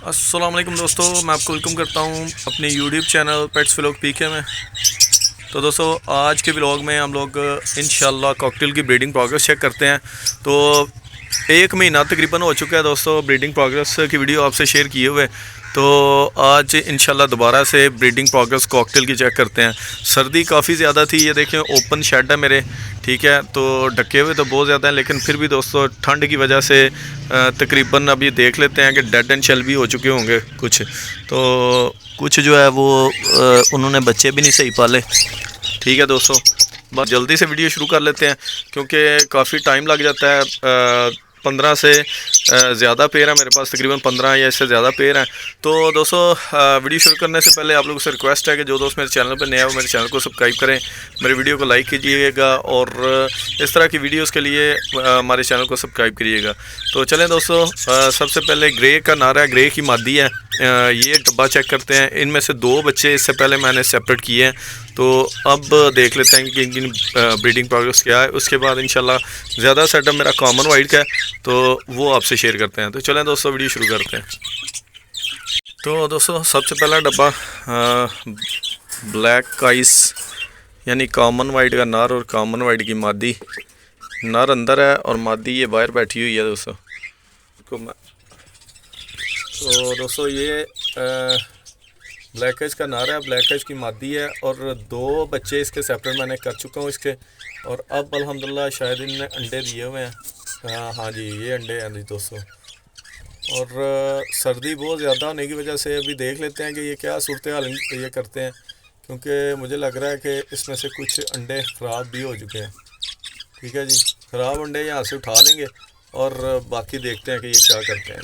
अस्सलाम वालेकुम दोस्तों, मैं आपको वेलकम करता हूं अपने यूट्यूब चैनल पेट्स व्लॉग पीके में। तो दोस्तों आज के व्लॉग में हम लोग इंशाल्लाह कॉकटेल की ब्रीडिंग प्रोग्रेस चेक करते हैं। तो 1 महीना तकरीबन हो चुका है दोस्तों ब्रीडिंग प्रोग्रेस की वीडियो आपसे शेयर किए हुए। तो आज इंशाल्लाह दोबारा से ब्रीडिंग प्रोग्रेस कॉकटेल की चेक करते हैं। सर्दी काफ़ी ज़्यादा थी, ये देखें ओपन शेड है मेरे, ठीक है। तो ढके हुए तो बहुत ज़्यादा हैं, लेकिन फिर भी दोस्तों ठंड की वजह से तकरीबन अभी देख लेते हैं कि डेड एंड शेल भी हो चुके होंगे कुछ। तो कुछ जो है वो उन्होंने बच्चे भी नहीं सही पाले, ठीक है दोस्तों। बस जल्दी से वीडियो शुरू कर लेते हैं क्योंकि काफ़ी टाइम लग जाता है। 15 से ज़्यादा पेड़ हैं मेरे पास, तकरीबन 15 या इससे ज़्यादा पेड़ हैं। तो दोस्तों वीडियो शुरू करने से पहले आप लोगों से रिक्वेस्ट है कि जो दोस्त मेरे चैनल पर नया हो मेरे चैनल को सब्सक्राइब करें, मेरे वीडियो को लाइक कीजिएगा और इस तरह की वीडियोस के लिए हमारे चैनल को सब्सक्राइब करिएगा। तो चलें दोस्तों, सबसे पहले ग्रे का नारा, ग्रे की मादी है। ये डब्बा चेक करते हैं। इनमें से 2 बच्चे इससे पहले मैंने सेपरेट किए हैं। तो अब देख लेते हैं कि इनकी ब्रीडिंग प्रोग्रेस क्या है। उसके बाद इंशाल्लाह ज़्यादा सेटअप मेरा कॉमन वाइट का है, तो वो आपसे शेयर करते हैं। तो चलें दोस्तों वीडियो शुरू करते हैं। तो दोस्तों सबसे पहला डब्बा ब्लैक आइस यानी कॉमन वाइट का नर और कॉमन वाइट की मादी। नर अंदर है और मादी ये बाहर बैठी हुई है दोस्तों। तो दोस्तों ये ब्लैक आइज का नर है, ब्लैक आइज की मादी है और 2 बच्चे इसके सेपरेट मैंने कर चुका हूँ इसके। और अब अल्हम्दुलिल्लाह शायद इनने अंडे दिए हुए हैं। हाँ जी, ये अंडे हैं जी दोस्तों। और सर्दी बहुत ज़्यादा होने की वजह से अभी देख लेते हैं कि ये क्या सूरत हाल ये करते हैं, क्योंकि मुझे लग रहा है कि इसमें से कुछ अंडे ख़राब भी हो चुके हैं। ठीक है जी, ख़राब अंडे यहाँ से उठा लेंगे और बाकी देखते हैं कि ये क्या करते हैं।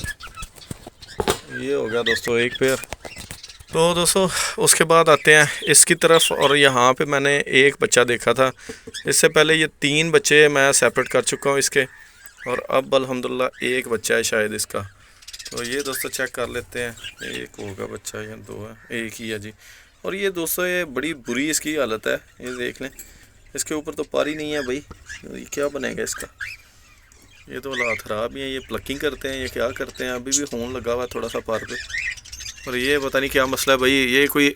ये हो गया दोस्तों एक पेयर। तो दोस्तों उसके बाद आते हैं इसकी तरफ, और यहाँ पे मैंने एक बच्चा देखा था। इससे पहले ये 3 बच्चे मैं सेपरेट कर चुका हूँ इसके, और अब अल्हम्दुलिल्लाह एक बच्चा है शायद इसका। तो ये दोस्तों चेक कर लेते हैं, एक होगा बच्चा या 2 है, एक ही है जी। और ये दोस्तों ये बड़ी बुरी इसकी हालत है, ये देख लें। इसके ऊपर तो पारी नहीं है भाई, ये क्या बनेगा इसका। ये तो हालात ख़राब ही है। ये प्लकिंग करते हैं, ये क्या करते हैं। अभी भी खून लगा हुआ है थोड़ा सा पार पे। और ये पता नहीं क्या मसला है भाई। ये कोई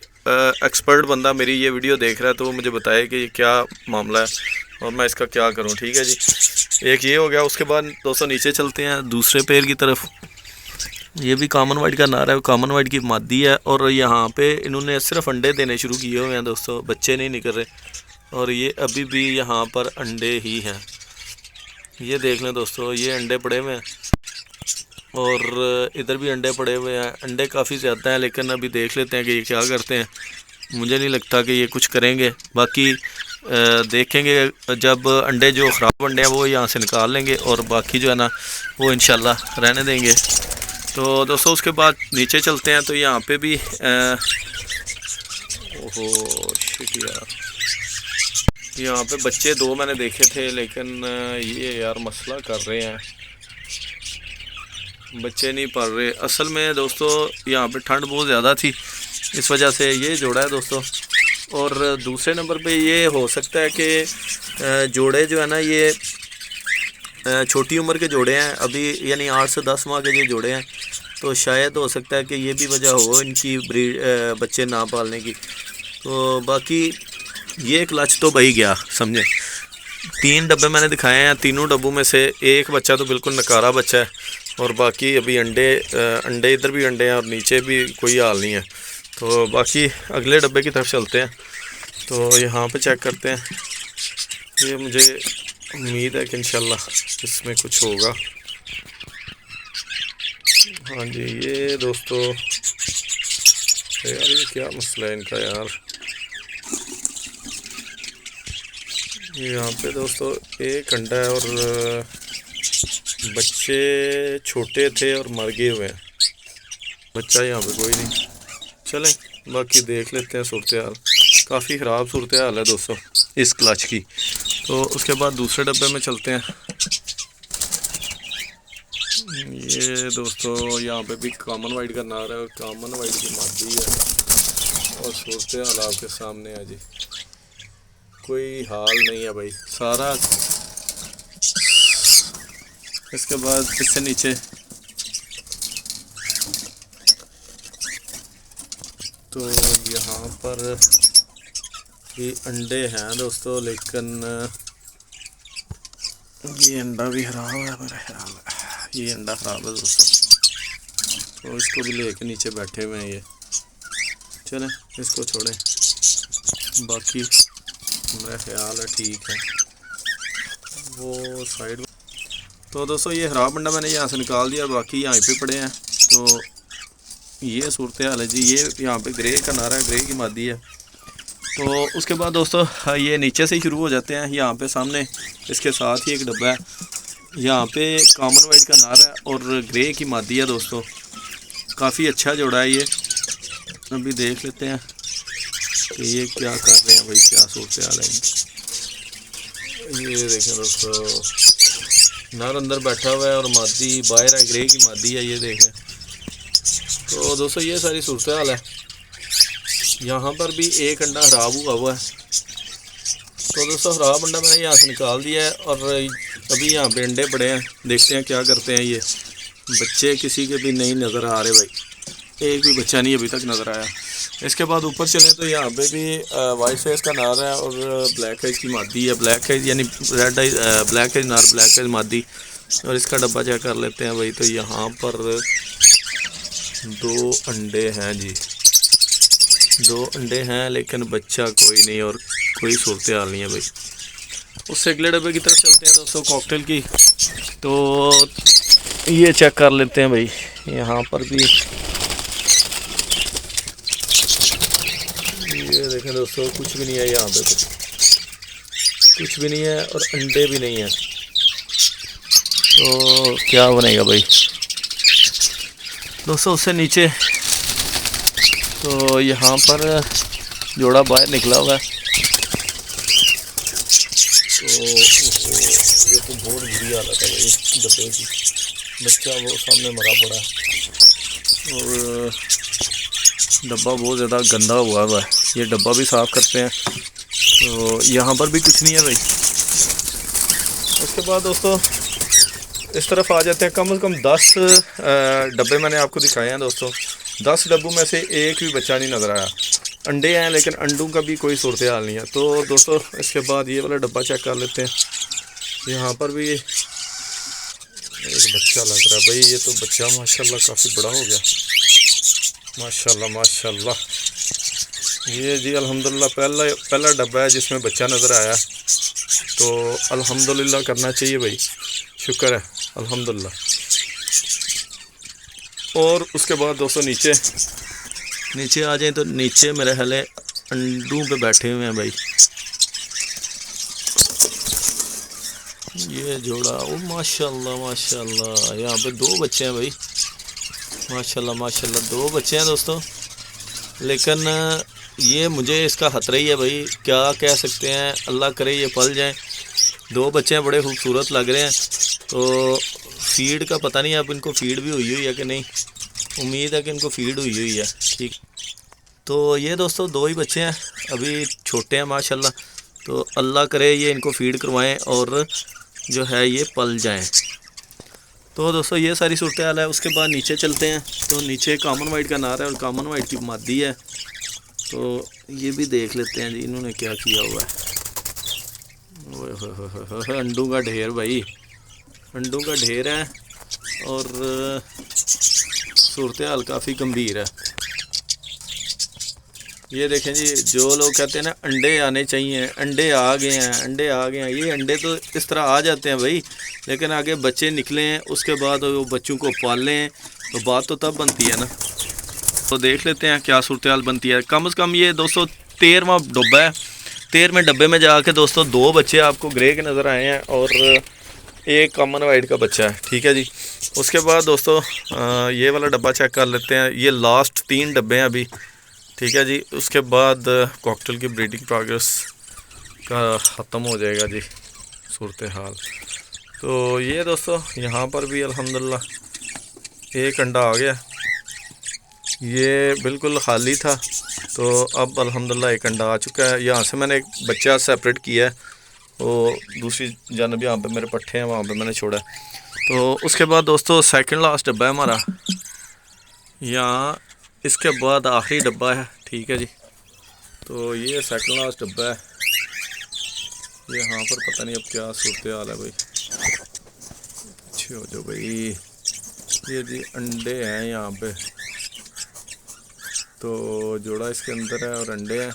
एक्सपर्ट बंदा मेरी ये वीडियो देख रहा है तो वो मुझे बताए कि ये क्या मामला है और मैं इसका क्या करूं। ठीक है जी, एक ये हो गया। उसके बाद दोस्तों नीचे चलते हैं दूसरे पेड़ की तरफ। ये भी कॉमन वाइट का नारा है, कॉमन वाइट की मादी है। और यहाँ पे इन्होंने सिर्फ अंडे देने शुरू किए हुए हैं दोस्तों, बच्चे नहीं निकल रहे। और ये अभी भी यहाँ पर अंडे ही हैं। ये देख लें दोस्तों, ये अंडे पड़े हुए हैं और इधर भी अंडे पड़े हुए हैं। अंडे काफ़ी ज़्यादा हैं, लेकिन अभी देख लेते हैं कि ये क्या करते हैं। मुझे नहीं लगता कि ये कुछ करेंगे। बाकी देखेंगे जब अंडे जो ख़राब अंडे हैं वो यहाँ से निकाल लेंगे, और बाकी जो है ना वो इंशाल्लाह रहने देंगे। तो दोस्तों उसके बाद नीचे चलते हैं। तो यहाँ पे भी ओहो शिट यार, यहाँ पे बच्चे 2 मैंने देखे थे, लेकिन ये यार मसला कर रहे हैं, बच्चे नहीं पल रहे। असल में दोस्तों यहाँ पे ठंड बहुत ज़्यादा थी, इस वजह से ये जोड़ा है दोस्तों। और दूसरे नंबर पे ये हो सकता है कि जोड़े जो है ना ये छोटी उम्र के जोड़े हैं अभी, यानी 8 से 10 माह के ये जोड़े हैं। तो शायद हो सकता है कि ये भी वजह हो इनकी बच्चे ना पालने की। तो बाकी ये क्लच तो भाई गया समझे। 3 डब्बे मैंने दिखाए हैं, तीनों डब्बों में से एक बच्चा तो बिल्कुल नकारा बच्चा है, और बाकी अभी अंडे इधर भी अंडे हैं और नीचे भी कोई हाल नहीं है। तो बाकी अगले डब्बे की तरफ चलते हैं। तो यहाँ पे चेक करते हैं। ये मुझे उम्मीद है कि इंशाल्लाह इसमें कुछ होगा। हाँ जी, ये दोस्तों यार ये क्या मसला है इनका यार। यहाँ पे दोस्तों एक अंडा है और बच्चे छोटे थे और मर गए हुए हैं। बच्चा यहाँ पे कोई नहीं। चलें बाकी देख लेते हैं सूरत हाल। काफ़ी ख़राब सूरत हाल है दोस्तों इस क्लच की। तो उसके बाद दूसरे डब्बे में चलते हैं। ये दोस्तों यहाँ पे भी कॉमन वाइट का नारा है और कॉमन वाइट की मादी है, और सूरत हाल आपके सामने है जी। कोई हाल नहीं है भाई सारा। इसके बाद इससे नीचे तो यहाँ पर ये अंडे हैं दोस्तों, लेकिन ये अंडा भी ख़राब है मेरा ख्याल है। ये अंडा ख़राब है दोस्तों, तो इसको भी लेके नीचे बैठे हुए हैं ये। चलें इसको छोड़ें, बाकी मेरा ख्याल है ठीक है। वो साइड में तो दोस्तों ये ख़राब अंडा मैंने यहाँ से निकाल दिया, बाकी यहाँ पे पड़े हैं। तो ये सूरत हाल है जी। ये यहाँ पे ग्रे का नारा है, ग्रे की मादी है। तो उसके बाद दोस्तों ये नीचे से ही शुरू हो जाते हैं। यहाँ पे सामने इसके साथ ही एक डब्बा है, यहाँ पे कॉमन वाइट का नारा है और ग्रे की मादी है दोस्तों। काफ़ी अच्छा जोड़ा है ये। अभी देख लेते हैं कि ये क्या कर रहे हैं भाई, क्या सूरत हाल है इनकी। ये देखें दोस्तों, नर अंदर बैठा हुआ है और मादी बाहर है, ग्रे की मादी है, ये देख लें। तो दोस्तों ये सारी सूरत हाल है। यहाँ पर भी एक अंडा ख़राब हुआ है। तो दोस्तों ख़राब अंडा मैंने यहाँ से निकाल दिया है और अभी यहाँ पे अंडे पड़े हैं, देखते हैं क्या करते हैं। ये बच्चे किसी के भी नहीं नज़र आ रहे भाई, एक भी बच्चा नहीं अभी तक नज़र आया। इसके बाद ऊपर चलें तो यहाँ पे भी वाइट फेस का नार है और ब्लैक आइज की मादी है। ब्लैक आइज यानी रेड आइज, ब्लैक आइज नार, ब्लैक आइज मादी। और इसका डब्बा चेक कर लेते हैं भाई। तो यहाँ पर 2 अंडे हैं जी, 2 अंडे हैं, लेकिन बच्चा कोई नहीं और कोई सूरत हाल नहीं है भाई। उससे अगले डब्बे की तरफ चलते हैं दोस्तों, कॉकटेल की। तो ये चेक कर लेते हैं भाई। यहाँ पर भी ये देखें दोस्तों, कुछ भी नहीं है यहाँ पे, कुछ भी नहीं है और अंडे भी नहीं है। तो क्या बनेगा भाई दोस्तों। उससे नीचे तो यहाँ पर जोड़ा बाहर निकला हुआ है। तो ये तो बहुत बुरी हालत है भाई डब्बे की। बच्चा वो सामने मरा पड़ा है और डब्बा बहुत ज़्यादा गंदा हुआ है। ये डब्बा भी साफ़ करते हैं। तो यहाँ पर भी कुछ नहीं है भाई। उसके बाद दोस्तों इस तरफ आ जाते हैं। कम से कम 10 डब्बे मैंने आपको दिखाए हैं दोस्तों। 10 डब्बों में से एक भी बच्चा नहीं नज़र आया। अंडे हैं लेकिन अंडों का भी कोई सूरत हाल नहीं है। तो दोस्तों इसके बाद ये वाला डब्बा चेक कर लेते हैं। यहाँ पर भी एक बच्चा लग रहा है भाई। ये तो बच्चा माशाल्लाह काफ़ी बड़ा हो गया, माशाल्लाह माशाल्लाह। ये जी अल्हम्दुलिल्लाह पहला डब्बा है जिसमें बच्चा नज़र आया। तो अल्हम्दुलिल्लाह करना चाहिए भाई, शुक्र है अल्हम्दुलिल्लाह। और उसके बाद दोस्तों नीचे आ जाएं तो नीचे मेरे ख्याल अंडों पे बैठे हुए हैं भाई। ये जोड़ा ओ माशाल्लाह माशाल्लाह, यहाँ पे 2 बच्चे हैं भाई, माशाल्लाह माशाल्लाह 2 बच्चे हैं दोस्तों। लेकिन ये मुझे इसका खतरा ही है भाई, क्या कह सकते हैं। अल्लाह करे ये पल जाएं। 2 बच्चे हैं, बड़े खूबसूरत लग रहे हैं। तो फीड का पता नहीं अब इनको फीड भी हुई है कि नहीं, उम्मीद है कि इनको फीड हुई है। ठीक, तो ये दोस्तों 2 ही बच्चे हैं, अभी छोटे हैं माशाल्लाह। तो अल्लाह करे ये इनको फीड करवाएं और जो है ये पल जाएं। तो दोस्तों ये सारी सूरत हाल है। उसके बाद नीचे चलते हैं। तो नीचे कॉमन वाइट का नार है और कॉमन वाइट की मादी है। तो ये भी देख लेते हैं जी इन्होंने क्या किया हुआ है। ओए अंडों का ढेर भाई, अंडों का ढेर है और सूरत हाल काफ़ी गंभीर है। ये देखें जी, जो लोग कहते हैं ना अंडे आने चाहिए, अंडे आ गए हैं, अंडे आ गए हैं। ये अंडे तो इस तरह आ जाते हैं भाई, लेकिन आगे बच्चे निकलें, उसके बाद वो बच्चों को पालें, तो बात तो तब बनती है ना। तो देख लेते हैं क्या सूरत हाल बनती है। कम से कम ये दोस्तों 13वां डब्बा है। 13वें डब्बे में जाके दोस्तों 2 बच्चे आपको ग्रे के नज़र आए हैं और एक कॉमन वाइट का बच्चा है। ठीक है जी। उसके बाद दोस्तों ये वाला डब्बा चेक कर लेते हैं। ये लास्ट 3 डब्बे हैं अभी। ठीक है जी। उसके बाद कॉकटेल की ब्रीडिंग प्रोग्रेस का ख़त्म हो जाएगा जी सूरत हाल। तो ये दोस्तों यहाँ पर भी अल्हम्दुलिल्लाह एक अंडा आ गया। ये बिल्कुल खाली था, तो अब अल्हम्दुलिल्लाह एक अंडा आ चुका है। यहाँ से मैंने एक बच्चा सेपरेट किया है, वो दूसरी जानब यहाँ पे मेरे पट्ठे हैं, वहाँ पे मैंने छोड़ा है। तो उसके बाद दोस्तों सेकंड लास्ट डब्बा है हमारा। यहाँ इसके बाद आखिरी डब्बा है। ठीक है जी। तो ये सेकंड लास्ट डब्बा है। यहाँ पर पता नहीं अब क्या सूरत हाल है भाई। अच्छे हो जाओ भाई। ये जी अंडे हैं यहाँ पे, तो जोड़ा इसके अंदर है और अंडे हैं।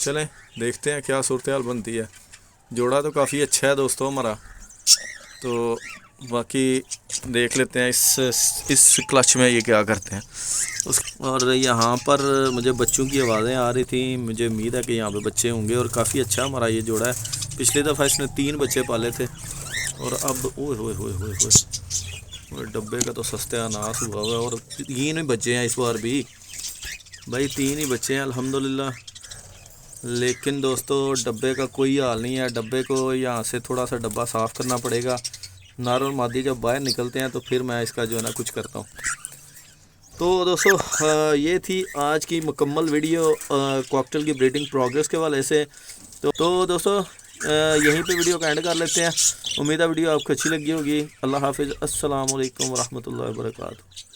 चलें देखते हैं क्या सूरत हाल बनती है। जोड़ा तो काफ़ी अच्छा है दोस्तों हमारा, तो बाकी देख लेते हैं इस क्लच में ये क्या करते हैं। और यहाँ पर मुझे बच्चों की आवाज़ें आ रही थी, मुझे उम्मीद है कि यहाँ पे बच्चे होंगे। और काफ़ी अच्छा हमारा ये जोड़ा है। पिछली दफ़ा इसने 3 बच्चे पाले थे और अब ओए होए होए होए होए, डब्बे का तो सस्ते अनास हुआ हुआ है। और 3 ही बच्चे हैं इस बार भी भाई, 3 ही बच्चे हैं अल्हम्दुलिल्लाह। लेकिन दोस्तों डब्बे का कोई हाल नहीं है। डब्बे को यहाँ से थोड़ा सा डब्बा साफ़ करना पड़ेगा। नार और मादी जब बाहर निकलते हैं तो फिर मैं इसका जो है ना कुछ करता हूँ। तो दोस्तों ये थी आज की मुकम्मल वीडियो कॉकटेल की ब्रीडिंग प्रोग्रेस के वाले से। तो दोस्तों यहीं पे वीडियो का एंड कर लेते हैं। उम्मीद है वीडियो आपको अच्छी लगी होगी। अल्लाह हाफिज़। अस्सलाम वालेकुम रहमतुल्लाहि व बरकातहू।